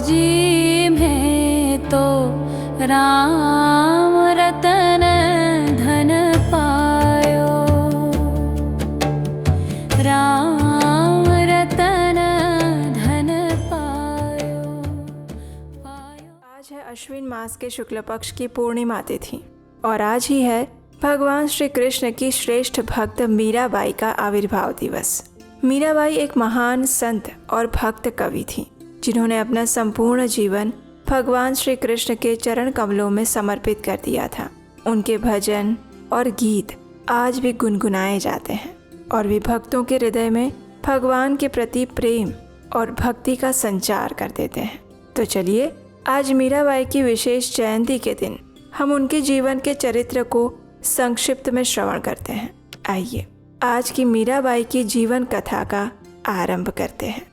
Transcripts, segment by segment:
जी में तो राम रतन धन पायो, राम रतन धन पायो। आज है अश्विन मास के शुक्ल पक्ष की पूर्णिमा तिथि और आज ही है भगवान श्री कृष्ण की श्रेष्ठ भक्त मीराबाई का आविर्भाव दिवस। मीराबाई एक महान संत और भक्त कवि थी, जिन्होंने अपना संपूर्ण जीवन भगवान श्री कृष्ण के चरण कमलों में समर्पित कर दिया था। उनके भजन और गीत आज भी गुनगुनाए जाते हैं और वे भक्तों के हृदय में भगवान के प्रति प्रेम और भक्ति का संचार कर देते हैं। तो चलिए आज मीराबाई की विशेष जयंती के दिन हम उनके जीवन के चरित्र को संक्षिप्त में श्रवण करते हैं। आइए आज की मीराबाई की जीवन कथा का आरंभ करते हैं।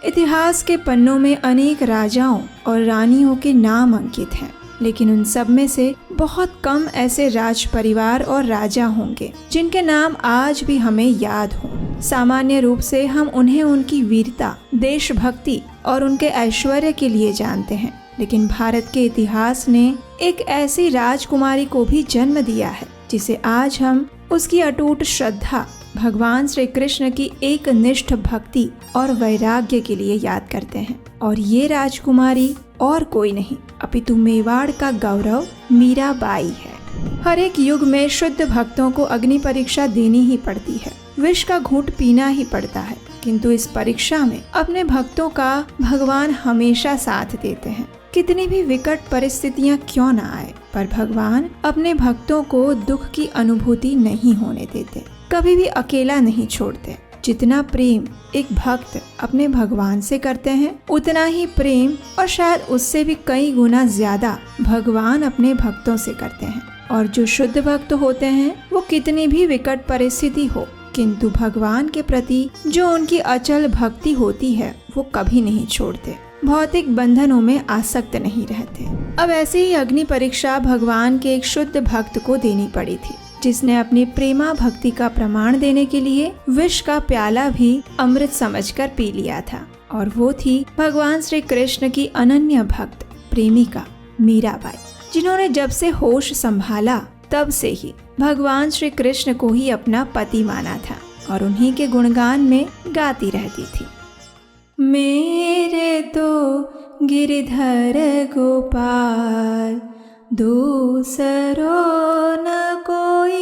इतिहास के पन्नों में अनेक राजाओं और रानियों के नाम अंकित हैं, लेकिन उन सब में से बहुत कम ऐसे राज परिवार और राजा होंगे जिनके नाम आज भी हमें याद हों। सामान्य रूप से हम उन्हें उनकी वीरता, देशभक्ति और उनके ऐश्वर्य के लिए जानते हैं, लेकिन भारत के इतिहास ने एक ऐसी राजकुमारी को भी जन्म दिया है जिसे आज हम उसकी अटूट श्रद्धा, भगवान श्री कृष्ण की एक निष्ठ भक्ति और वैराग्य के लिए याद करते हैं। और ये राजकुमारी और कोई नहीं अपितु मेवाड़ का गौरव मीराबाई है। हर एक युग में शुद्ध भक्तों को अग्नि परीक्षा देनी ही पड़ती है, विष का घूंट पीना ही पड़ता है, किंतु इस परीक्षा में अपने भक्तों का भगवान हमेशा साथ देते हैं। कितनी भी विकट परिस्थितियां क्यों न आए, पर भगवान अपने भक्तों को दुख की अनुभूति नहीं होने देते, कभी भी अकेला नहीं छोड़ते। जितना प्रेम एक भक्त अपने भगवान से करते हैं, उतना ही प्रेम और शायद उससे भी कई गुना ज्यादा भगवान अपने भक्तों से करते हैं। और जो शुद्ध भक्त होते हैं वो कितनी भी विकट परिस्थिति हो, किंतु भगवान के प्रति जो उनकी अचल भक्ति होती है वो कभी नहीं छोड़ते, भौतिक बंधनों में आसक्त नहीं रहते। अब ऐसे ही अग्नि परीक्षा भगवान के एक शुद्ध भक्त को देनी पड़ी थी, जिसने अपनी प्रेमा भक्ति का प्रमाण देने के लिए विष का प्याला भी अमृत समझकर पी लिया था। और वो थी भगवान श्री कृष्ण की अनन्य भक्त प्रेमिका मीराबाई, जिन्होंने जब से होश संभाला तब से ही भगवान श्री कृष्ण को ही अपना पति माना था और उन्हीं के गुणगान में गाती रहती थी। मेरे तो गिरधर गोपाल दूसरो न कोई,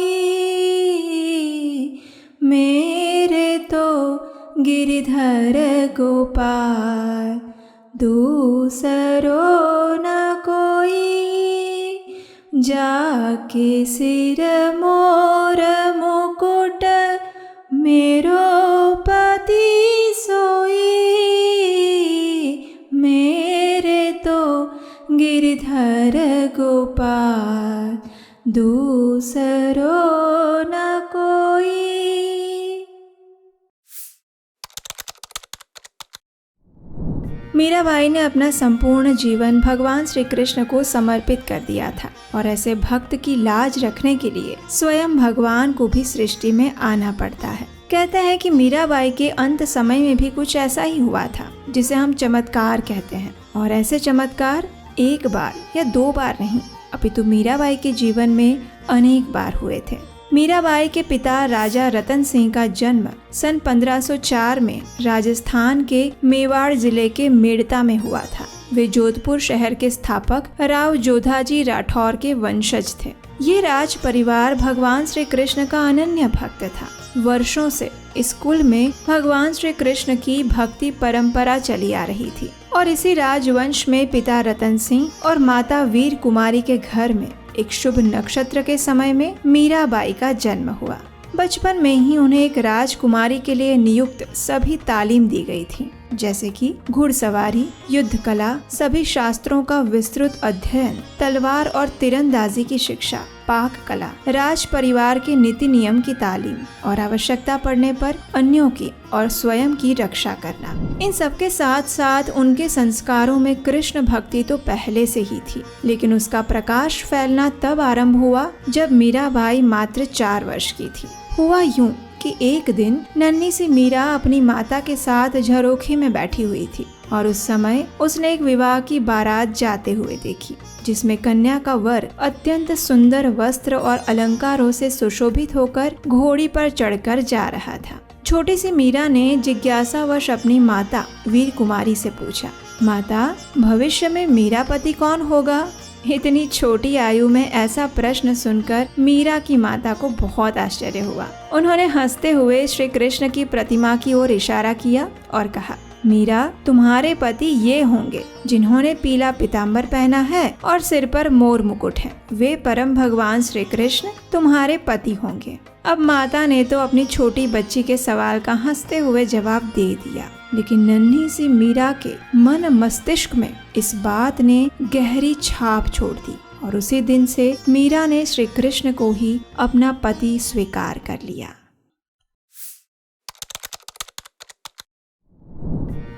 मेरे तो गिरधर गोपाल दूसरो न कोई, जाके सिर मोर मुकुट मेरो पति सोई, मेरे तो गिरधर गोपाल दूसरो न कोई। मीराबाई ने अपना संपूर्ण जीवन भगवान श्री कृष्ण को समर्पित कर दिया था और ऐसे भक्त की लाज रखने के लिए स्वयं भगवान को भी सृष्टि में आना पड़ता है। कहते हैं कि मीराबाई के अंत समय में भी कुछ ऐसा ही हुआ था जिसे हम चमत्कार कहते हैं। और ऐसे चमत्कार एक बार या दो बार नहीं अपितु मीराबाई के जीवन में अनेक बार हुए थे। मीराबाई के पिता राजा रतन सिंह का जन्म सन 1504 में राजस्थान के मेवाड़ जिले के मेड़ता में हुआ था। वे जोधपुर शहर के स्थापक राव जोधाजी राठौर के वंशज थे। ये राज परिवार भगवान श्री कृष्ण का अनन्य भक्त था। वर्षों से इस कुल में भगवान श्री कृष्ण की भक्ति परंपरा चली आ रही थी और इसी राजवंश में पिता रतन सिंह और माता वीर कुमारी के घर में एक शुभ नक्षत्र के समय में मीराबाई का जन्म हुआ। बचपन में ही उन्हें एक राजकुमारी के लिए नियुक्त सभी तालीम दी गई थी, जैसे कि घुड़सवारी, युद्ध कला, सभी शास्त्रों का विस्तृत अध्ययन, तलवार और तीरंदाजी की शिक्षा, पाक कला, राज परिवार के नीति नियम की तालीम और आवश्यकता पड़ने पर अन्यों की और स्वयं की रक्षा करना। इन सब के साथ साथ उनके संस्कारों में कृष्ण भक्ति तो पहले से ही थी, लेकिन उसका प्रकाश फैलना तब आरंभ हुआ जब मीराबाई मात्र 4 वर्ष की थी। हुआ यूं कि एक दिन नन्ही सी मीरा अपनी माता के साथ झरोखे में बैठी हुई थी और उस समय उसने एक विवाह की बारात जाते हुए देखी, जिसमें कन्या का वर अत्यंत सुंदर वस्त्र और अलंकारों से सुशोभित होकर घोड़ी पर चढ़कर जा रहा था। छोटी सी मीरा ने जिज्ञासावश अपनी माता वीर कुमारी से पूछा, माता, भविष्य में मेरा पति कौन होगा? इतनी छोटी आयु में ऐसा प्रश्न सुनकर मीरा की माता को बहुत आश्चर्य हुआ। उन्होंने हंसते हुए श्री कृष्ण की प्रतिमा की ओर इशारा किया और कहा, मीरा, तुम्हारे पति ये होंगे जिन्होंने पीला पीताम्बर पहना है और सिर पर मोर मुकुट है। वे परम भगवान श्री कृष्ण तुम्हारे पति होंगे। अब माता ने तो अपनी छोटी बच्ची के सवाल का हंसते हुए जवाब दे दिया, लेकिन नन्ही सी मीरा के मन मस्तिष्क में इस बात ने गहरी छाप छोड़ दी और उसी दिन से मीरा ने श्री कृष्ण को ही अपना पति स्वीकार कर लिया।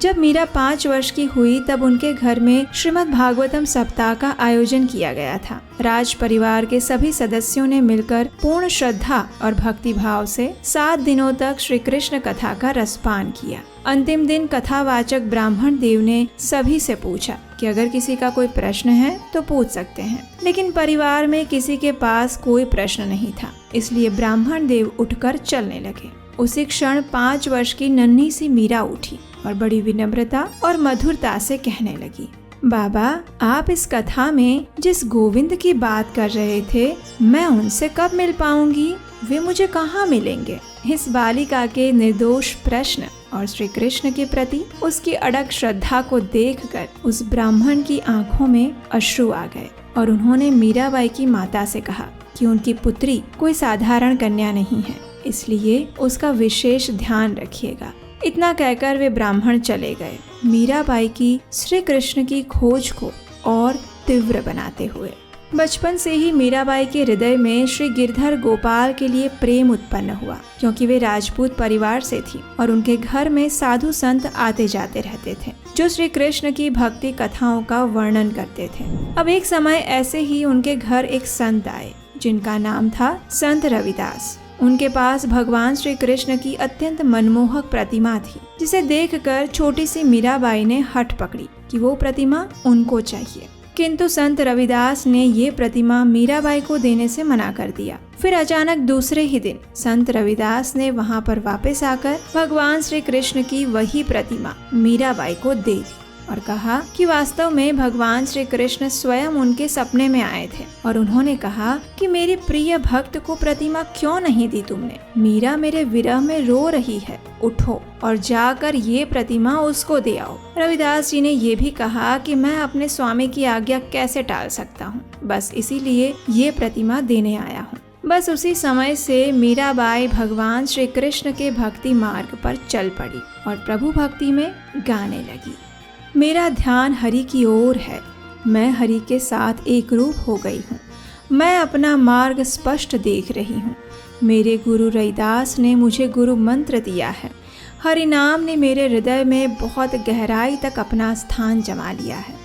जब मीरा 5 वर्ष की हुई तब उनके घर में श्रीमद् भागवतम सप्ताह का आयोजन किया गया था। राज परिवार के सभी सदस्यों ने मिलकर पूर्ण श्रद्धा और भक्ति भाव से 7 दिनों तक श्री कृष्ण कथा का रसपान किया। अंतिम दिन कथावाचक ब्राह्मण देव ने सभी से पूछा कि अगर किसी का कोई प्रश्न है तो पूछ सकते हैं, लेकिन परिवार में किसी के पास कोई प्रश्न नहीं था, इसलिए ब्राह्मण देव उठकर चलने लगे। उसी क्षण 5 वर्ष की नन्ही सी मीरा उठी और बड़ी विनम्रता और मधुरता से कहने लगी, बाबा, आप इस कथा में जिस गोविंद की बात कर रहे थे, मैं उनसे कब मिल पाऊंगी? वे मुझे कहाँ मिलेंगे? इस बालिका के निर्दोष प्रश्न और श्री कृष्ण के प्रति उसकी अड़ग श्रद्धा को देखकर उस ब्राह्मण की आंखों में अश्रु आ गए और उन्होंने मीराबाई की माता से कहा कि उनकी पुत्री कोई साधारण कन्या नहीं है, इसलिए उसका विशेष ध्यान रखिएगा। इतना कहकर वे ब्राह्मण चले गए, मीराबाई की श्री कृष्ण की खोज को और तीव्र बनाते हुए। बचपन से ही मीराबाई के हृदय में श्री गिरधर गोपाल के लिए प्रेम उत्पन्न हुआ, क्योंकि वे राजपूत परिवार से थी और उनके घर में साधु संत आते जाते रहते थे जो श्री कृष्ण की भक्ति कथाओं का वर्णन करते थे। अब एक समय ऐसे ही उनके घर एक संत आए जिनका नाम था संत रविदास। उनके पास भगवान श्री कृष्ण की अत्यंत मनमोहक प्रतिमा थी, जिसे देखकर छोटी सी मीराबाई ने हट पकड़ी कि वो प्रतिमा उनको चाहिए। किंतु संत रविदास ने ये प्रतिमा मीराबाई को देने से मना कर दिया। फिर अचानक दूसरे ही दिन संत रविदास ने वहाँ पर वापस आकर भगवान श्री कृष्ण की वही प्रतिमा मीराबाई को दे दी और कहा कि वास्तव में भगवान श्री कृष्ण स्वयं उनके सपने में आए थे और उन्होंने कहा कि मेरी प्रिय भक्त को प्रतिमा क्यों नहीं दी तुमने? मीरा मेरे विरह में रो रही है, उठो और जाकर ये प्रतिमा उसको दे आओ। रविदास जी ने ये भी कहा कि मैं अपने स्वामी की आज्ञा कैसे टाल सकता हूँ, बस इसीलिए ये प्रतिमा देने आया हूँ। बस उसी समय से मीराबाई भगवान श्री कृष्ण के भक्ति मार्ग पर चल पड़ी और प्रभु भक्ति में गाने लगी। मेरा ध्यान हरि की ओर है, मैं हरि के साथ एक रूप हो गई हूँ, मैं अपना मार्ग स्पष्ट देख रही हूँ। मेरे गुरु रविदास ने मुझे गुरु मंत्र दिया है। हरि नाम ने मेरे हृदय में बहुत गहराई तक अपना स्थान जमा लिया है।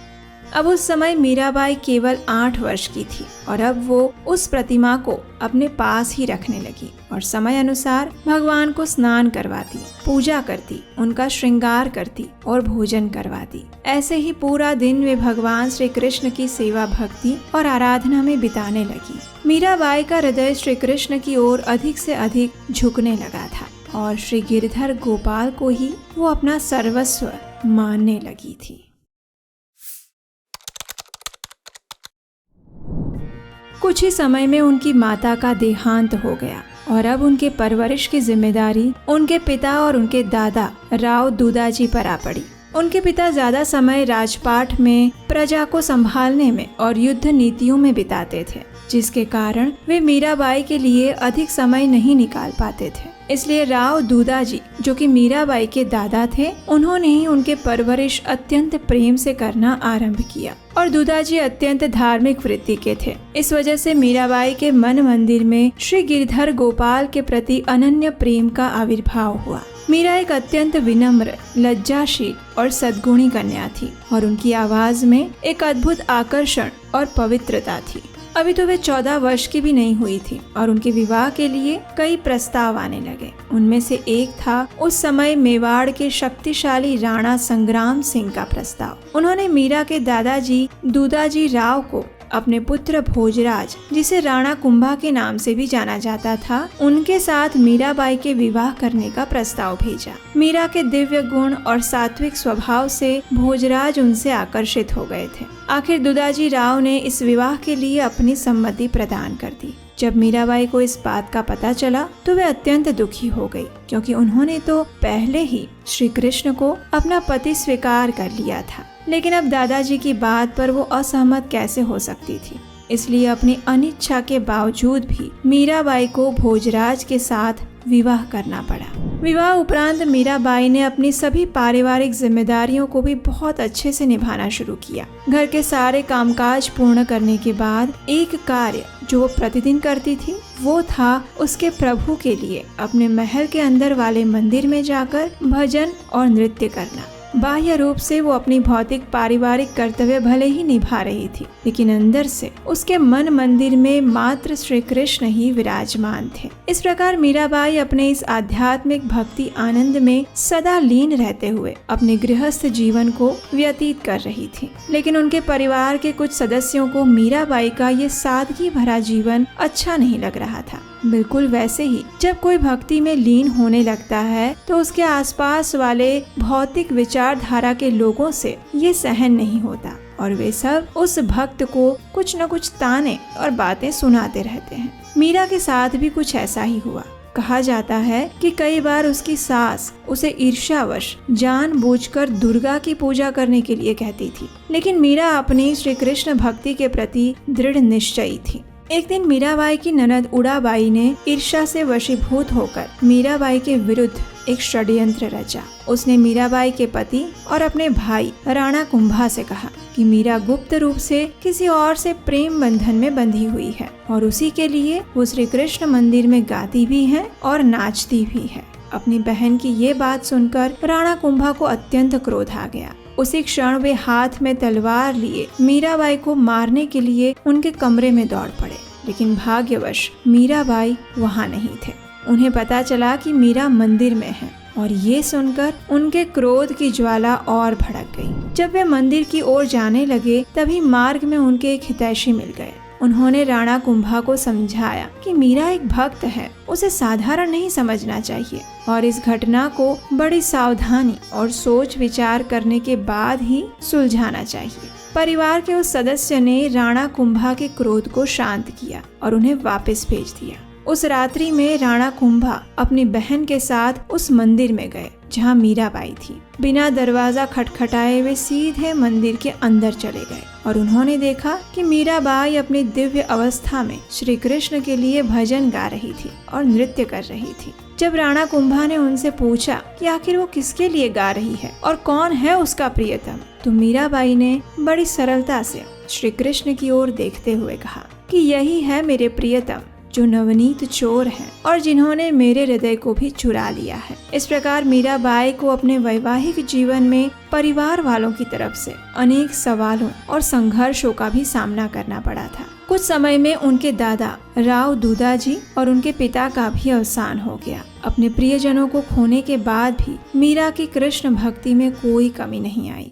अब उस समय मीराबाई केवल 8 वर्ष की थी और अब वो उस प्रतिमा को अपने पास ही रखने लगी और समय अनुसार भगवान को स्नान करवाती, पूजा करती, उनका श्रृंगार करती और भोजन करवाती। ऐसे ही पूरा दिन वे भगवान श्री कृष्ण की सेवा भक्ति और आराधना में बिताने लगी। मीराबाई का हृदय श्री कृष्ण की ओर अधिक से अधिक झुकने लगा था और श्री गिरधर गोपाल को ही वो अपना सर्वस्व मानने लगी थी। कुछ ही समय में उनकी माता का देहांत हो गया और अब उनके परवरिश की जिम्मेदारी उनके पिता और उनके दादा राव दूदाजी पर आ पड़ी। उनके पिता ज्यादा समय राजपाट में प्रजा को संभालने में और युद्ध नीतियों में बिताते थे, जिसके कारण वे मीराबाई के लिए अधिक समय नहीं निकाल पाते थे। इसलिए राव दूदाजी, जो कि मीराबाई के दादा थे, उन्होंने ही उनके परवरिश अत्यंत प्रेम से करना आरंभ किया और दूदाजी अत्यंत धार्मिक वृत्ति के थे। इस वजह से मीराबाई के मन मंदिर में श्री गिरधर गोपाल के प्रति अनन्य प्रेम का आविर्भाव हुआ। मीरा एक अत्यंत विनम्र, लज्जाशील और सद्गुणी कन्या थी और उनकी आवाज में एक अद्भुत आकर्षण और पवित्रता थी। अभी तो वे 14 वर्ष की भी नहीं हुई थी और उनके विवाह के लिए कई प्रस्ताव आने लगे। उनमें से एक था उस समय मेवाड़ के शक्तिशाली राणा संग्राम सिंह का प्रस्ताव। उन्होंने मीरा के दादाजी दूदाजी राव को अपने पुत्र भोजराज, जिसे राणा कुंभा के नाम से भी जाना जाता था, उनके साथ मीराबाई के विवाह करने का प्रस्ताव भेजा। मीरा के दिव्य गुण और सात्विक स्वभाव से भोजराज उनसे आकर्षित हो गए थे। आखिर दूदाजी राव ने इस विवाह के लिए अपनी सम्मति प्रदान कर दी। जब मीराबाई को इस बात का पता चला तो वे अत्यंत दुखी हो गई, क्योंकि उन्होंने तो पहले ही श्री कृष्ण को अपना पति स्वीकार कर लिया था। लेकिन अब दादाजी की बात पर वो असहमत कैसे हो सकती थी। इसलिए अपनी अनिच्छा के बावजूद भी मीराबाई को भोजराज के साथ विवाह करना पड़ा। विवाह उपरांत मीराबाई ने अपनी सभी पारिवारिक जिम्मेदारियों को भी बहुत अच्छे से निभाना शुरू किया। घर के सारे कामकाज पूर्ण करने के बाद एक कार्य जो वो प्रतिदिन करती थी वो था उसके प्रभु के लिए अपने महल के अंदर वाले मंदिर में जाकर भजन और नृत्य करना। बाह्य रूप से वो अपनी भौतिक पारिवारिक कर्तव्य भले ही निभा रही थी, लेकिन अंदर से उसके मन मंदिर में मात्र श्री कृष्ण ही विराजमान थे। इस प्रकार मीराबाई अपने इस आध्यात्मिक भक्ति आनंद में सदा लीन रहते हुए अपने गृहस्थ जीवन को व्यतीत कर रही थी। लेकिन उनके परिवार के कुछ सदस्यों को मीराबाई का ये सादगी भरा जीवन अच्छा नहीं लग रहा था। बिल्कुल वैसे ही जब कोई भक्ति में लीन होने लगता है तो उसके आसपास वाले भौतिक विचारधारा के लोगों से ये सहन नहीं होता और वे सब उस भक्त को कुछ न कुछ ताने और बातें सुनाते रहते हैं। मीरा के साथ भी कुछ ऐसा ही हुआ। कहा जाता है कि कई बार उसकी सास उसे ईर्ष्यावश जानबूझकर दुर्गा की पूजा करने के लिए कहती थी, लेकिन मीरा अपनी श्री कृष्ण भक्ति के प्रति दृढ़ निश्चयी थी। एक दिन मीराबाई की ननद उड़ाबाई ने ईर्ष्या से वशीभूत होकर मीराबाई के विरुद्ध एक षड्यंत्र रचा। उसने मीराबाई के पति और अपने भाई राणा कुंभा से कहा कि मीरा गुप्त रूप से किसी और से प्रेम बंधन में बंधी हुई है और उसी के लिए वो श्री कृष्ण मंदिर में गाती भी है और नाचती भी है। अपनी बहन की ये बात सुनकर राणा कुंभा को अत्यंत क्रोध आ गया। उसी क्षण वे हाथ में तलवार लिए मीराबाई को मारने के लिए उनके कमरे में दौड़ पड़े, लेकिन भाग्यवश मीराबाई वहाँ नहीं थे। उन्हें पता चला कि मीरा मंदिर में है और ये सुनकर उनके क्रोध की ज्वाला और भड़क गई। जब वे मंदिर की ओर जाने लगे तभी मार्ग में उनके एक हितैषी मिल गए। उन्होंने राणा कुंभा को समझाया कि मीरा एक भक्त है, उसे साधारण नहीं समझना चाहिए और इस घटना को बड़ी सावधानी और सोच विचार करने के बाद ही सुलझाना चाहिए। परिवार के उस सदस्य ने राणा कुंभा के क्रोध को शांत किया और उन्हें वापस भेज दिया। उस रात्रि में राणा कुंभा अपनी बहन के साथ उस मंदिर में गए जहाँ मीराबाई थी। बिना दरवाजा खटखटाए वे सीधे मंदिर के अंदर चले गए और उन्होंने देखा कि मीराबाई अपनी दिव्य अवस्था में श्री कृष्ण के लिए भजन गा रही थी और नृत्य कर रही थी। जब राणा कुंभा ने उनसे पूछा कि आखिर वो किसके लिए गा रही है और कौन है उसका प्रियतम, तो मीराबाई ने बड़ी सरलता से श्री कृष्ण की ओर देखते हुए कहा कि यही है मेरे प्रियतम, जो नवनीत चोर हैं और जिन्होंने मेरे हृदय को भी चुरा लिया है। इस प्रकार मीराबाई को अपने वैवाहिक जीवन में परिवार वालों की तरफ से अनेक सवालों और संघर्षों का भी सामना करना पड़ा था। कुछ समय में उनके दादा राव दूदाजी और उनके पिता का भी अवसान हो गया। अपने प्रियजनों को खोने के बाद भी मीरा की कृष्ण भक्ति में कोई कमी नहीं आई।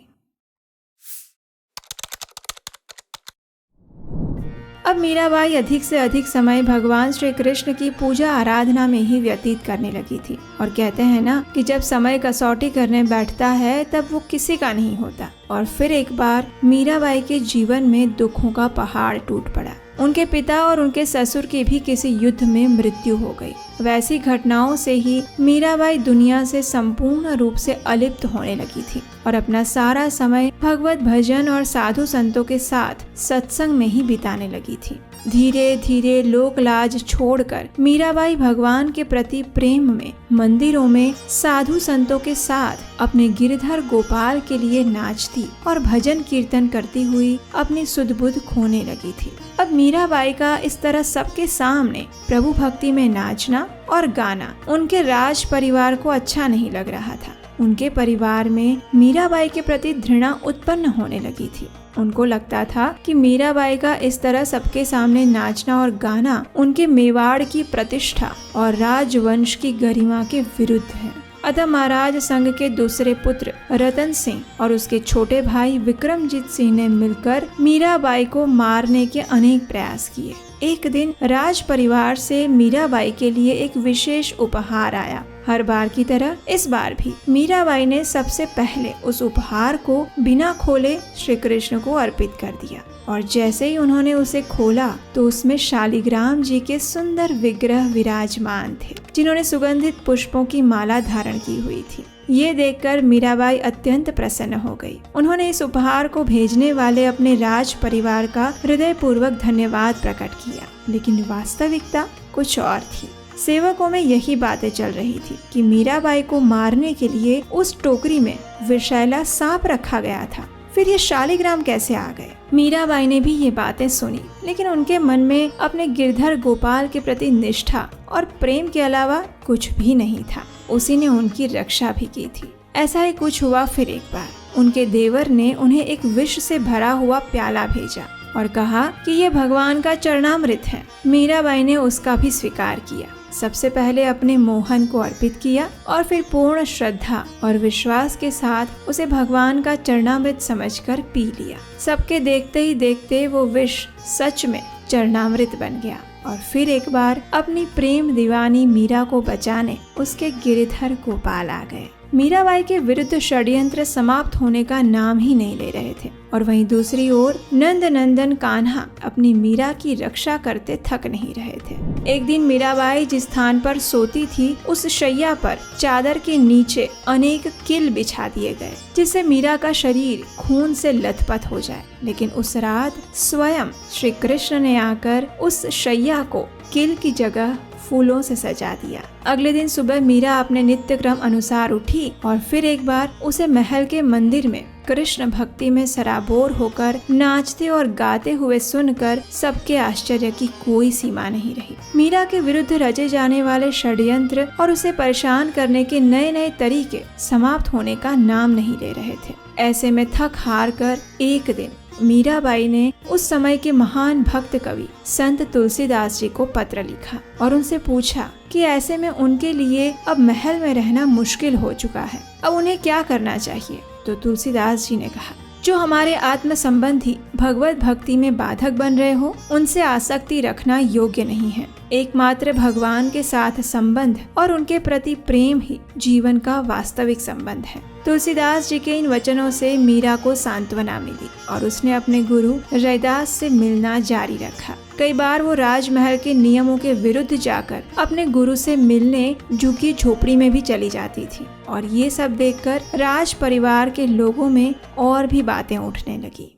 अब मीराबाई अधिक से अधिक समय भगवान श्री कृष्ण की पूजा आराधना में ही व्यतीत करने लगी थी। और कहते हैं ना कि जब समय कसौटी करने बैठता है तब वो किसी का नहीं होता। और फिर एक बार मीराबाई के जीवन में दुखों का पहाड़ टूट पड़ा। उनके पिता और उनके ससुर की भी किसी युद्ध में मृत्यु हो गई। वैसी घटनाओं से ही मीराबाई दुनिया से संपूर्ण रूप से अलिप्त होने लगी थी और अपना सारा समय भगवत भजन और साधु संतों के साथ सत्संग में ही बिताने लगी थी। धीरे धीरे लोक लाज छोड़कर मीराबाई भगवान के प्रति प्रेम में मंदिरों में साधु संतों के साथ अपने गिरधर गोपाल के लिए नाचती और भजन कीर्तन करती हुई अपनी सुध-बुध खोने लगी थी। अब मीराबाई का इस तरह सबके सामने प्रभु भक्ति में नाचना और गाना उनके राज परिवार को अच्छा नहीं लग रहा था। उनके परिवार में मीराबाई के प्रति घृणा उत्पन्न होने लगी थी। उनको लगता था कि मीराबाई का इस तरह सबके सामने नाचना और गाना उनके मेवाड़ की प्रतिष्ठा और राजवंश की गरिमा के विरुद्ध है। अतः महाराज संघ के दूसरे पुत्र रतन सिंह और उसके छोटे भाई विक्रमजीत सिंह ने मिलकर मीराबाई को मारने के अनेक प्रयास किए। एक दिन राज परिवार से मीराबाई के लिए एक विशेष उपहार आया। हर बार की तरह इस बार भी मीराबाई ने सबसे पहले उस उपहार को बिना खोले श्री कृष्ण को अर्पित कर दिया और जैसे ही उन्होंने उसे खोला तो उसमें शालिग्राम जी के सुंदर विग्रह विराजमान थे, जिन्होंने सुगंधित पुष्पों की माला धारण की हुई थी। ये देखकर मीराबाई अत्यंत प्रसन्न हो गई। उन्होंने इस उपहार को भेजने वाले अपने राज परिवार का हृदयपूर्वक धन्यवाद प्रकट किया, लेकिन वास्तविकता कुछ और थी। सेवकों में यही बातें चल रही थी कि मीराबाई को मारने के लिए उस टोकरी में विषैला सांप रखा गया था। फिर ये शालिग्राम कैसे आ गए? मीराबाई ने भी ये बातें सुनी, लेकिन उनके मन में अपने गिरधर गोपाल के प्रति निष्ठा और प्रेम के अलावा कुछ भी नहीं था। उसी ने उनकी रक्षा भी की थी। ऐसा ही कुछ हुआ फिर एक बार। उनके देवर ने उन्हें एक विष से भरा हुआ प्याला भेजा और कहा कि ये भगवान का चरणामृत है। मीराबाई ने उसका भी स्वीकार किया। सबसे पहले अपने मोहन को अर्पित किया और फिर पूर्ण श्रद्धा और विश्वास के साथ उसे भगवान का चरणामृत समझकर पी लिया। सबके देखते ही देखते वो विष सच में चरणामृत बन गया और फिर एक बार अपनी प्रेम दीवानी मीरा को बचाने उसके गिरधर गोपाल आ गए। मीराबाई के विरुद्ध षड्यंत्र समाप्त होने का नाम ही नहीं ले रहे थे और वहीं दूसरी ओर नंद नंदन कान्हा अपनी मीरा की रक्षा करते थक नहीं रहे थे। एक दिन मीराबाई जिस स्थान पर सोती थी उस शैया पर चादर के नीचे अनेक किल बिछा दिए गए, जिससे मीरा का शरीर खून से लथपथ हो जाए। लेकिन उस रात स्वयं श्री कृष्ण ने आकर उस शैया को किल की जगह फूलों से सजा दिया। अगले दिन सुबह मीरा अपने नित्य क्रम अनुसार उठी और फिर एक बार उसे महल के मंदिर में कृष्ण भक्ति में सराबोर होकर नाचते और गाते हुए सुनकर सबके आश्चर्य की कोई सीमा नहीं रही। मीरा के विरुद्ध रचे जाने वाले षड्यंत्र और उसे परेशान करने के नए नए तरीके समाप्त होने का नाम नहीं ले रहे थे। ऐसे में थक हार कर एक दिन मीराबाई ने उस समय के महान भक्त कवि संत तुलसीदास जी को पत्र लिखा और उनसे पूछा कि ऐसे में उनके लिए अब महल में रहना मुश्किल हो चुका है, अब उन्हें क्या करना चाहिए। तो तुलसीदास जी ने कहा, जो हमारे आत्म संबंधी भगवत भक्ति में बाधक बन रहे हो उनसे आसक्ति रखना योग्य नहीं है। एकमात्र भगवान के साथ संबंध और उनके प्रति प्रेम ही जीवन का वास्तविक संबंध है। तुलसीदास जी के इन वचनों से मीरा को सांत्वना मिली और उसने अपने गुरु रैदास से मिलना जारी रखा। कई बार वो राजमहल के नियमों के विरुद्ध जाकर अपने गुरु से मिलने झुग्गी झोपड़ी में भी चली जाती थी और ये सब देखकर राज परिवार के लोगों में और भी बातें उठने लगी।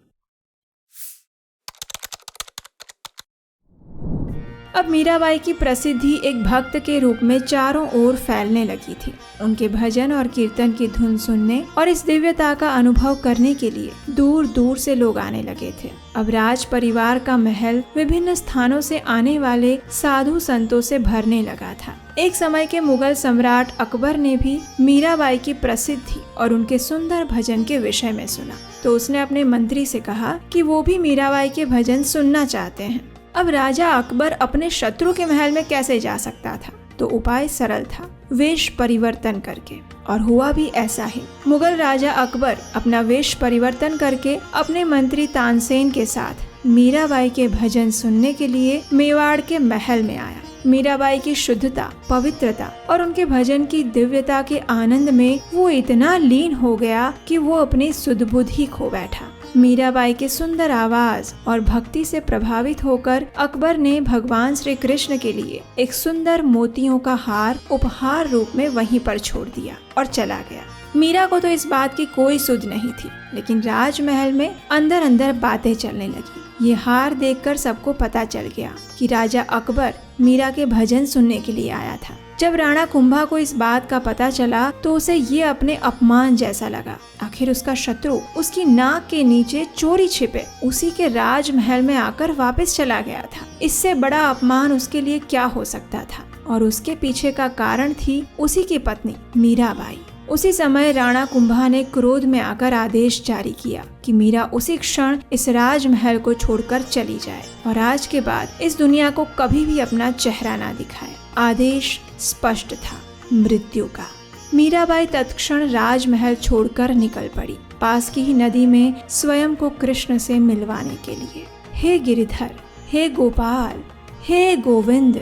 अब मीराबाई की प्रसिद्धि एक भक्त के रूप में चारों ओर फैलने लगी थी। उनके भजन और कीर्तन की धुन सुनने और इस दिव्यता का अनुभव करने के लिए दूर दूर से लोग आने लगे थे। अब राज परिवार का महल विभिन्न स्थानों से आने वाले साधु संतों से भरने लगा था। एक समय के मुगल सम्राट अकबर ने भी मीराबाई की प्रसिद्धि और उनके सुंदर भजन के विषय में सुना, तो उसने अपने मंत्री से कहा कि वो भी मीराबाई के भजन सुनना चाहते हैं। अब राजा अकबर अपने शत्रु के महल में कैसे जा सकता था, तो उपाय सरल था, वेश परिवर्तन करके। और हुआ भी ऐसा ही। मुगल राजा अकबर अपना वेश परिवर्तन करके अपने मंत्री तानसेन के साथ मीराबाई के भजन सुनने के लिए मेवाड़ के महल में आया। मीराबाई की शुद्धता, पवित्रता और उनके भजन की दिव्यता के आनंद में वो इतना लीन हो गया कि वो अपनी सुध-बुध ही खो बैठा। मीराबाई के सुंदर आवाज और भक्ति से प्रभावित होकर अकबर ने भगवान श्री कृष्ण के लिए एक सुंदर मोतियों का हार उपहार रूप में वहीं पर छोड़ दिया और चला गया। मीरा को तो इस बात की कोई सुध नहीं थी, लेकिन राजमहल में अंदर अंदर बातें चलने लगी। ये हार देखकर सबको पता चल गया कि राजा अकबर मीरा के भजन सुनने के लिए आया था। जब राणा कुंभा को इस बात का पता चला तो उसे ये अपने अपमान जैसा लगा। आखिर उसका शत्रु उसकी नाक के नीचे चोरी छिपे उसी के राजमहल में आकर वापस चला गया था। इससे बड़ा अपमान उसके लिए क्या हो सकता था। और उसके पीछे का कारण थी उसी की पत्नी मीराबाई। उसी समय राणा कुंभा ने क्रोध में आकर आदेश जारी किया कि मीरा उसी क्षण इस राजमहल को छोड़कर चली जाए और आज के बाद इस दुनिया को कभी भी अपना चेहरा ना दिखाए। आदेश स्पष्ट था, मृत्यु का। मीराबाई तत्क्षण राजमहल छोड़कर निकल पड़ी, पास की ही नदी में स्वयं को कृष्ण से मिलवाने के लिए। हे गिरिधर, हे गोपाल, हे गोविंद,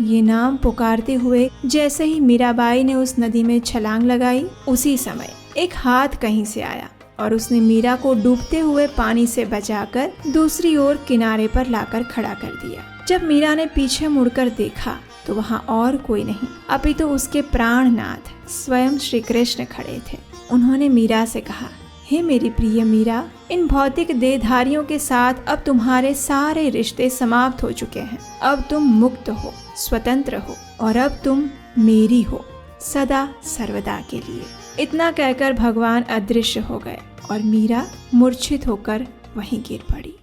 ये नाम पुकारते हुए जैसे ही मीराबाई ने उस नदी में छलांग लगाई, उसी समय एक हाथ कहीं से आया और उसने मीरा को डूबते हुए पानी से बचाकर दूसरी ओर किनारे पर लाकर खड़ा कर दिया। जब मीरा ने पीछे मुड़कर देखा तो वहाँ और कोई नहीं अपितु उसके प्राणनाथ स्वयं श्री कृष्ण खड़े थे। उन्होंने मीरा से कहा, हे मेरी प्रिय मीरा, इन भौतिक देहधारियों के साथ अब तुम्हारे सारे रिश्ते समाप्त हो चुके हैं। अब तुम मुक्त हो, स्वतंत्र हो और अब तुम मेरी हो, सदा सर्वदा के लिए। इतना कहकर भगवान अदृश्य हो गए और मीरा मूर्छित होकर वहीं गिर पड़ी।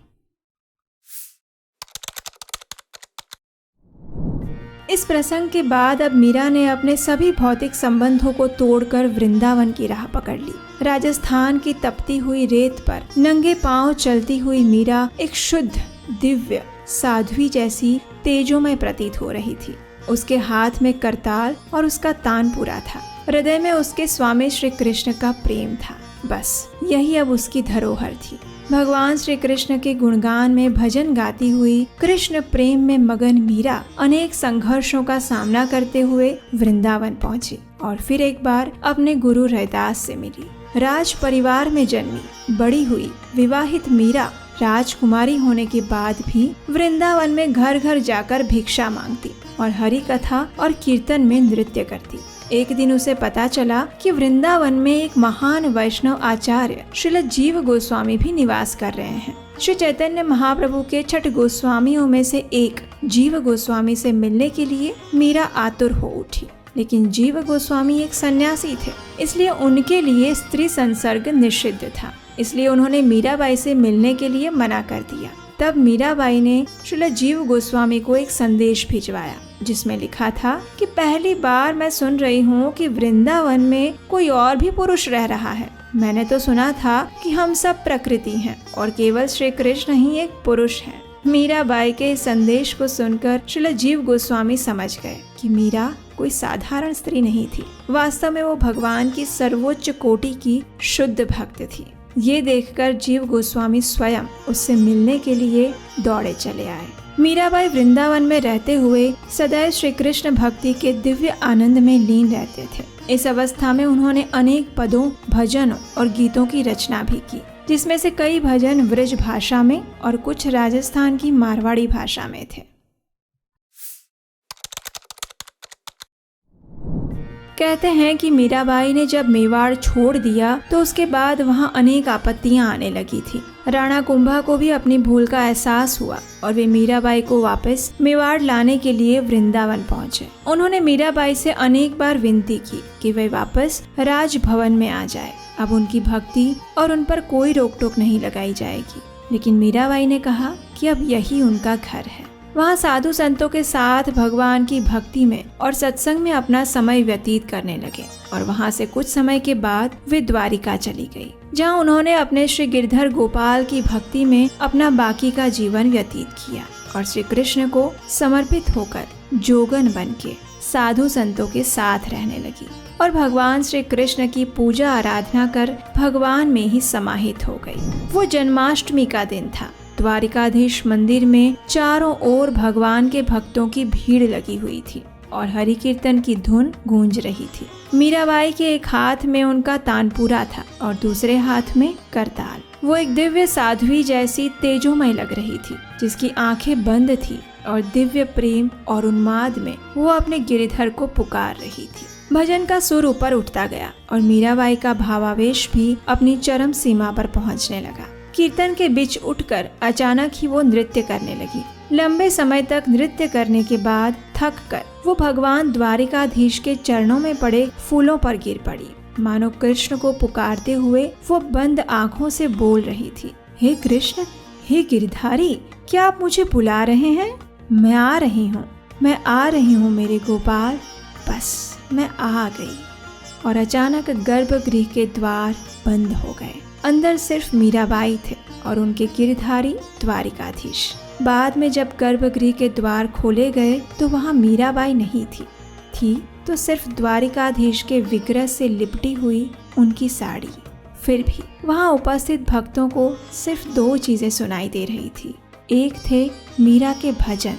इस प्रसंग के बाद अब मीरा ने अपने सभी भौतिक संबंधों को तोड़कर वृंदावन की राह पकड़ ली। राजस्थान की तपती हुई रेत पर नंगे पांव चलती हुई मीरा एक शुद्ध, दिव्य साध्वी जैसी तेजोमय प्रतीत हो रही थी। उसके हाथ में करताल और उसका तानपुरा था। हृदय में उसके स्वामी श्री कृष्ण का प्रेम था। बस यही अब उसकी धरोहर थी। भगवान श्री कृष्ण के गुणगान में भजन गाती हुई कृष्ण प्रेम में मगन मीरा अनेक संघर्षों का सामना करते हुए वृंदावन पहुंची और फिर एक बार अपने गुरु रैदास से मिली। राज परिवार में जन्मी बड़ी हुई विवाहित मीरा राजकुमारी होने के बाद भी वृंदावन में घर घर जाकर भिक्षा मांगती और हरि कथा और कीर्तन में नृत्य करती। एक दिन उसे पता चला कि वृंदावन में एक महान वैष्णव आचार्य श्रील जीव गोस्वामी भी निवास कर रहे हैं। श्री चैतन्य महाप्रभु के 6 गोस्वामियों में से एक जीव गोस्वामी से मिलने के लिए मीरा आतुर हो उठी, लेकिन जीव गोस्वामी एक सन्यासी थे, इसलिए उनके लिए स्त्री संसर्ग निषिद्ध था। इसलिए उन्होंने मीराबाई से मिलने के लिए मना कर दिया। तब मीराबाई ने श्रील जीव गोस्वामी को एक संदेश भिजवाया जिसमें लिखा था कि पहली बार मैं सुन रही हूँ कि वृंदावन में कोई और भी पुरुष रह रहा है। मैंने तो सुना था कि हम सब प्रकृति हैं और केवल श्री कृष्ण ही एक पुरुष है। मीराबाई के इस संदेश को सुनकर श्रील जीव गोस्वामी समझ गए कि मीरा कोई साधारण स्त्री नहीं थी। वास्तव में वो भगवान की सर्वोच्च कोटि की शुद्ध भक्त थी। ये देखकर जीव गोस्वामी स्वयं उससे मिलने के लिए दौड़े चले आए। मीराबाई वृंदावन में रहते हुए सदैव श्री कृष्ण भक्ति के दिव्य आनंद में लीन रहते थे। इस अवस्था में उन्होंने अनेक पदों, भजनों और गीतों की रचना भी की, जिसमें से कई भजन व्रज भाषा में और कुछ राजस्थान की मारवाड़ी भाषा में थे। कहते हैं कि मीराबाई ने जब मेवाड़ छोड़ दिया तो उसके बाद वहाँ अनेक आपत्तियाँ आने लगी थी। राणा कुंभा को भी अपनी भूल का एहसास हुआ और वे मीराबाई को वापस मेवाड़ लाने के लिए वृंदावन पहुँचे। उन्होंने मीराबाई से अनेक बार विनती की कि वे वापस राजभवन में आ जाए। अब उनकी भक्ति और उन पर कोई रोक टोक नहीं लगाई जाएगी। लेकिन मीराबाई ने कहा कि अब यही उनका घर है। वहाँ साधु संतों के साथ भगवान की भक्ति में और सत्संग में अपना समय व्यतीत करने लगे और वहाँ से कुछ समय के बाद वे द्वारिका चली गई, जहाँ उन्होंने अपने श्री गिरधर गोपाल की भक्ति में अपना बाकी का जीवन व्यतीत किया और श्री कृष्ण को समर्पित होकर जोगन बनके साधु संतों के साथ रहने लगी और भगवान श्री कृष्ण की पूजा आराधना कर भगवान में ही समाहित हो गई। वो जन्माष्टमी का दिन था। द्वारिकाधीश मंदिर में चारों ओर भगवान के भक्तों की भीड़ लगी हुई थी और हरि कीर्तन की धुन गूंज रही थी। मीराबाई के एक हाथ में उनका तानपुरा था और दूसरे हाथ में करताल। वो एक दिव्य साध्वी जैसी तेजोमय लग रही थी, जिसकी आंखें बंद थी और दिव्य प्रेम और उन्माद में वो अपने गिरिधर को पुकार रही थी। भजन का सुर ऊपर उठता गया और मीराबाई का भावावेश भी अपनी चरम सीमा पर पहुंचने लगा। कीर्तन के बीच उठकर अचानक ही वो नृत्य करने लगी। लंबे समय तक नृत्य करने के बाद थक कर वो भगवान द्वारिकाधीश के चरणों में पड़े फूलों पर गिर पड़ी। मानो कृष्ण को पुकारते हुए वो बंद आंखों से बोल रही थी, हे कृष्ण, हे गिरधारी, क्या आप मुझे बुला रहे हैं? मैं आ रही हूँ, मैं आ रही हूँ मेरे गोपाल, बस मैं आ गई। और अचानक गर्भगृह के द्वार बंद हो गए। अंदर सिर्फ मीराबाई थे और उनके गिरधारी द्वारिकाधीश। बाद में जब गर्भगृह के द्वार खोले गए तो वहाँ मीराबाई नहीं थी तो सिर्फ द्वारिकाधीश के विग्रह से लिपटी हुई उनकी साड़ी। फिर भी वहाँ उपस्थित भक्तों को सिर्फ 2 चीजें सुनाई दे रही थी। एक थे मीरा के भजन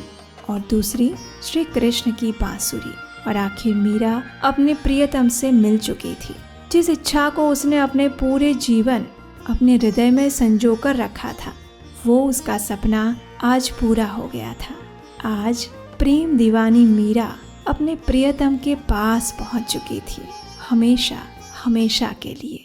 और दूसरी श्री कृष्ण की बांसुरी। और आखिर मीरा अपने प्रियतम से मिल चुकी थी। जिस इच्छा को उसने अपने पूरे जीवन अपने हृदय में संजोकर रखा था, वो उसका सपना आज पूरा हो गया था। आज प्रेम दीवानी मीरा अपने प्रियतम के पास पहुंच चुकी थी, हमेशा हमेशा के लिए।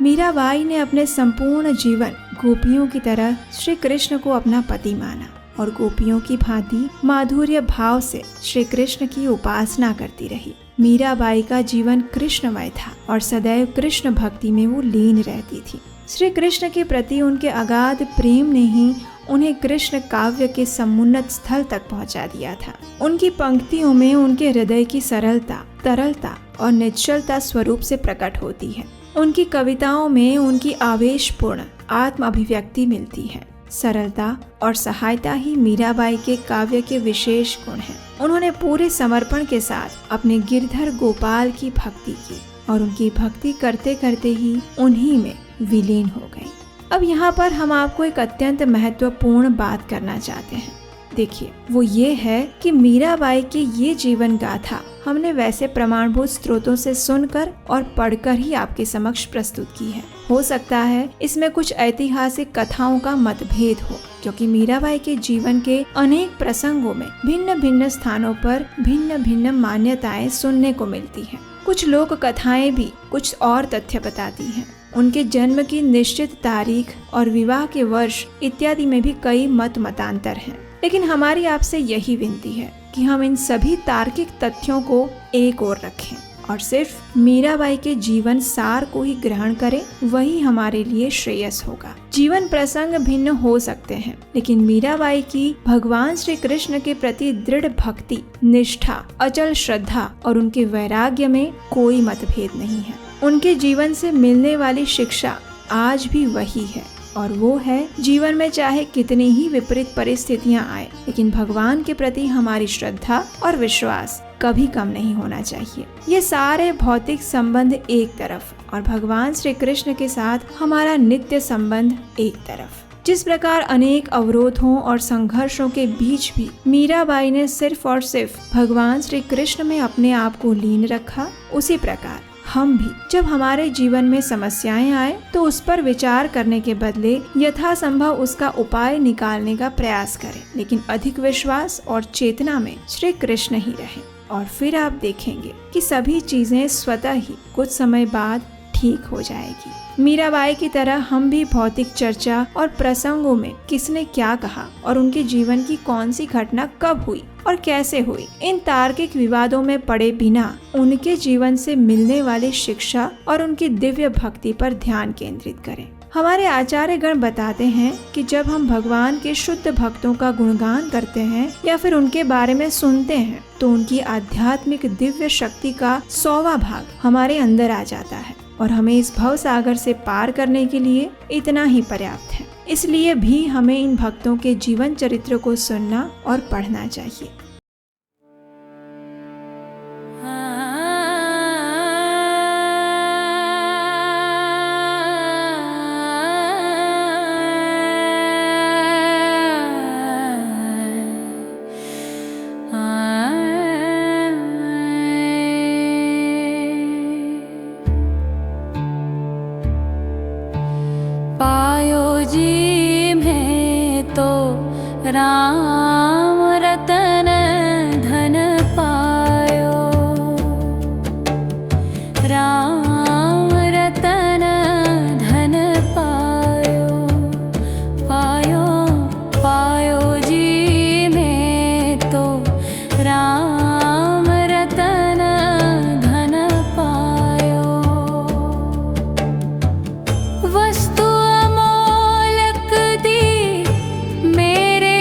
मीराबाई ने अपने संपूर्ण जीवन गोपियों की तरह श्री कृष्ण को अपना पति माना और गोपियों की भांति माधुर्य भाव से श्री कृष्ण की उपासना करती रही। मीराबाई का जीवन कृष्णमय था और सदैव कृष्ण भक्ति में वो लीन रहती थी। श्री कृष्ण के प्रति उनके अगाध प्रेम ने ही उन्हें कृष्ण काव्य के समुन्नत स्थल तक पहुंचा दिया था। उनकी पंक्तियों में उनके हृदय की सरलता, तरलता और निश्चलता स्वरूप से प्रकट होती है। उनकी कविताओं में उनकी आवेशपूर्ण आत्म अभिव्यक्ति मिलती है। सरलता और सहायता ही मीराबाई के काव्य के विशेष गुण हैं। उन्होंने पूरे समर्पण के साथ अपने गिरधर गोपाल की भक्ति की और उनकी भक्ति करते करते ही उन्हीं में विलीन हो गई। अब यहाँ पर हम आपको एक अत्यंत महत्वपूर्ण बात करना चाहते हैं। देखिए, वो ये है कि मीराबाई की ये जीवन गाथा हमने वैसे प्रमाणभूत स्रोतों से सुनकर और पढ़कर ही आपके समक्ष प्रस्तुत की है। हो सकता है इसमें कुछ ऐतिहासिक कथाओं का मतभेद हो, क्योंकि मीराबाई के जीवन के अनेक प्रसंगों में भिन्न भिन्न स्थानों पर भिन्न भिन्न मान्यताएं सुनने को मिलती हैं। कुछ लोक कथाएं भी कुछ और तथ्य बताती हैं। उनके जन्म की निश्चित तारीख और विवाह के वर्ष इत्यादि में भी कई मतांतर हैं। लेकिन हमारी आपसे यही विनती है कि हम इन सभी तार्किक तथ्यों को एक ओर रखें और सिर्फ मीराबाई के जीवन सार को ही ग्रहण करें। वही हमारे लिए श्रेयस होगा। जीवन प्रसंग भिन्न हो सकते हैं, लेकिन मीराबाई की भगवान श्री कृष्ण के प्रति दृढ़ भक्ति, निष्ठा, अचल श्रद्धा और उनके वैराग्य में कोई मतभेद नहीं है। उनके जीवन से मिलने वाली शिक्षा आज भी वही है और वो है, जीवन में चाहे कितनी ही विपरीत परिस्थितियां आए, लेकिन भगवान के प्रति हमारी श्रद्धा और विश्वास कभी कम नहीं होना चाहिए। ये सारे भौतिक संबंध एक तरफ और भगवान श्री कृष्ण के साथ हमारा नित्य संबंध एक तरफ। जिस प्रकार अनेक अवरोधों और संघर्षों के बीच भी मीराबाई ने सिर्फ और सिर्फ भगवान श्री कृष्ण में अपने आप को लीन रखा, उसी प्रकार हम भी जब हमारे जीवन में समस्याएं आए तो उस पर विचार करने के बदले यथासंभव उसका उपाय निकालने का प्रयास करें, लेकिन अधिक विश्वास और चेतना में श्री कृष्ण ही रहें। और फिर आप देखेंगे कि सभी चीजें स्वतः ही कुछ समय बाद ठीक हो जाएगी। मीराबाई की तरह हम भी भौतिक चर्चा और प्रसंगों में किसने क्या कहा और उनके जीवन की कौन सी घटना कब हुई और कैसे हुई, इन तार्किक विवादों में पड़े बिना उनके जीवन से मिलने वाली शिक्षा और उनकी दिव्य भक्ति पर ध्यान केंद्रित करें। हमारे आचार्य गण बताते हैं कि जब हम भगवान के शुद्ध भक्तों का गुणगान करते हैं या फिर उनके बारे में सुनते हैं तो उनकी आध्यात्मिक दिव्य शक्ति का 100वां भाग हमारे अंदर आ जाता है और हमें इस भव सागर से पार करने के लिए इतना ही पर्याप्त है। इसलिए भी हमें इन भक्तों के जीवन चरित्र को सुनना और पढ़ना चाहिए। राम रतन धन पायो, राम रतन धन पायो, पायो पायो जी में तो राम रतन धन पायो। वस्तु अमोलक दी मेरे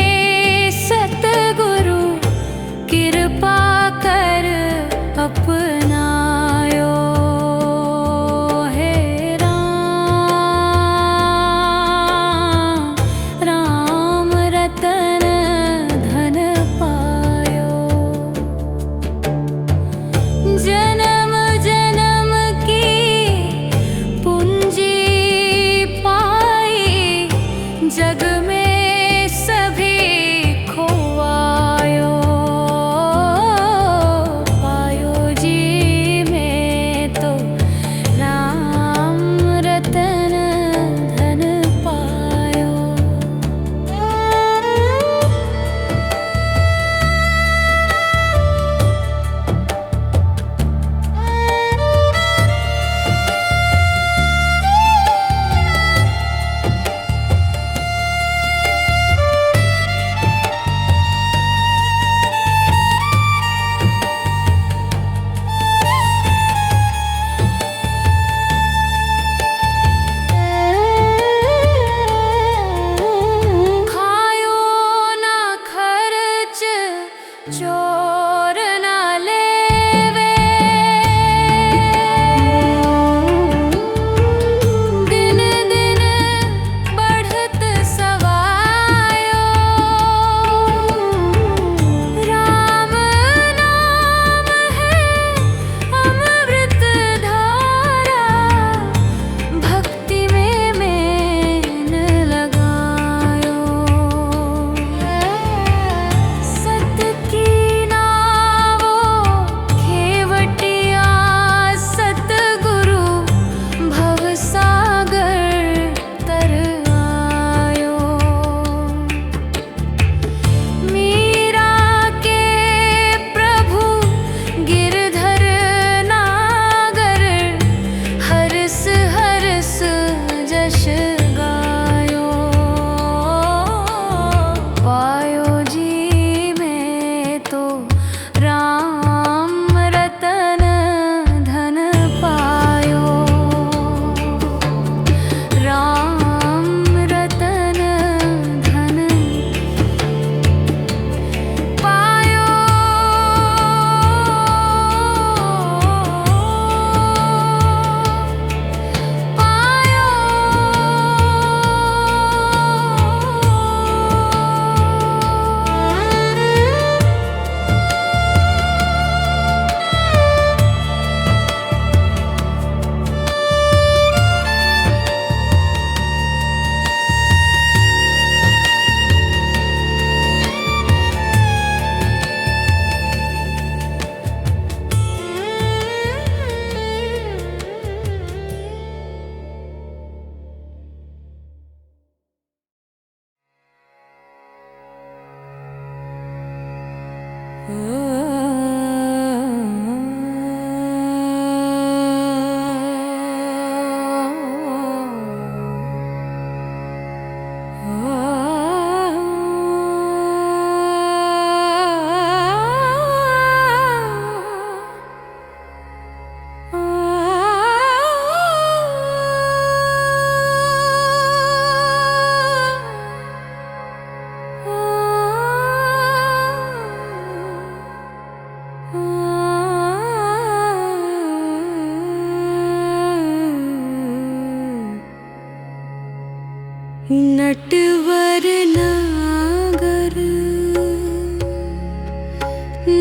नटवर नागर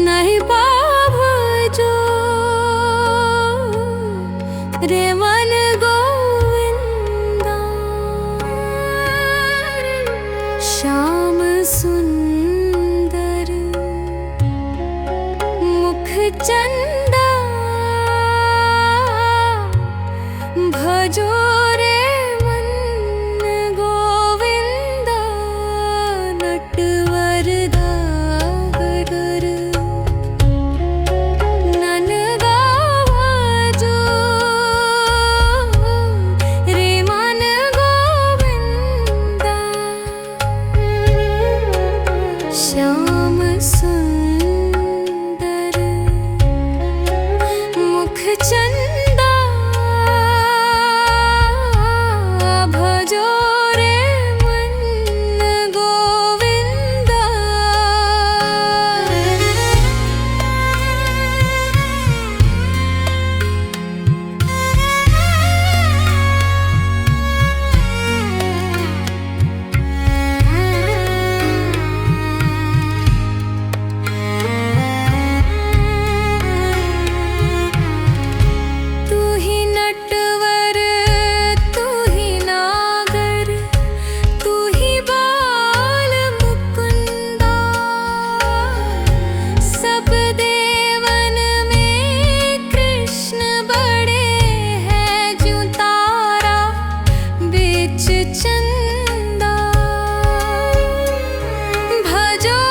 नहीं पाव जो रे मन गोविंदा। श्याम सुंदर मुख चंदा भजो रे मन गोविंदा। नटवर धागर नन गावा जो रे मन गोविंदा। श्याम सुंदर मुख चंदा भजो रे मन गोविंदा। तू ही नटवर तू ही नागर तू ही बाल मुकुंदा। सब देवन में कृष्ण बड़े हैं जो तारा बीच चंदा। भजो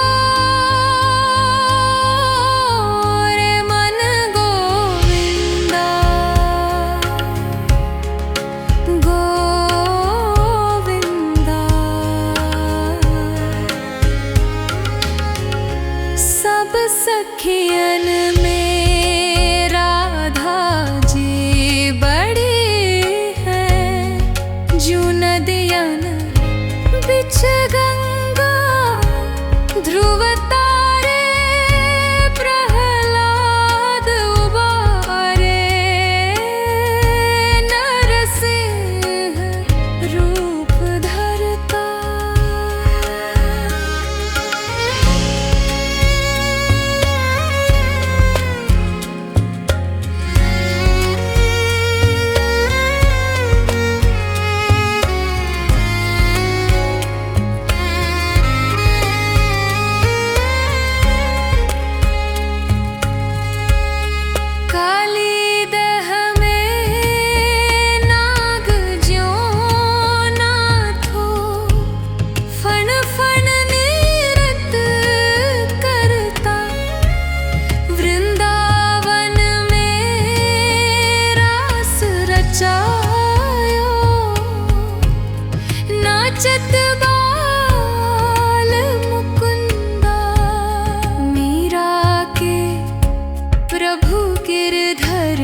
रे मन गोविंदा। गोविंदा सब सखियन में राधा जी बड़ी है जो नदियन बिच गंगा। ध्रुव तारे प्रहलाद उबारे नरसिंह रूप धरता। काली दह में नाग ज्यों नाथो फण फण नृत्य करता। वृंदावन में रास रचायो नाचत बाल मुकुंदा। मीरा के प्रभु गिरधर